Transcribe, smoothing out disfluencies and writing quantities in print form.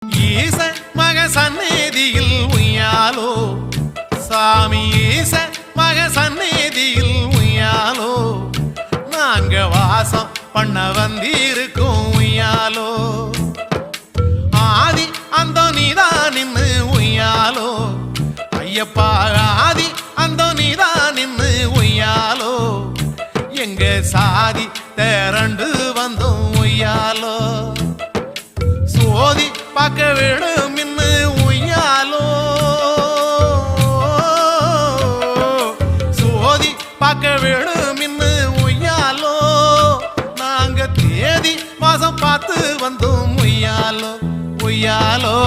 ஈச மக சந்நிதியில் உய்யாலோ சாமி ஈச மக சந்நிதியில் உய்யாலோ நாங்க வாசம் பண்ண வந்திருக்கோம் உய்யாலோ ஆதி அந்த நீதான் நின்னு உய்யாலோ ஐயப்பா ஆதி அந்த நீதான் நின்னு உய்யாலோ எங்க சாதி திரண்டு வந்தோம் உய்யாலோ சோதி பார்க்க விடும் இன்னு உய்யாலோ சோதி பார்க்க விடும் இன்னு உய்யாலோ நாங்க தேதி மாசம் பார்த்து வந்தோம் உய்யாலோ உய்யாலோ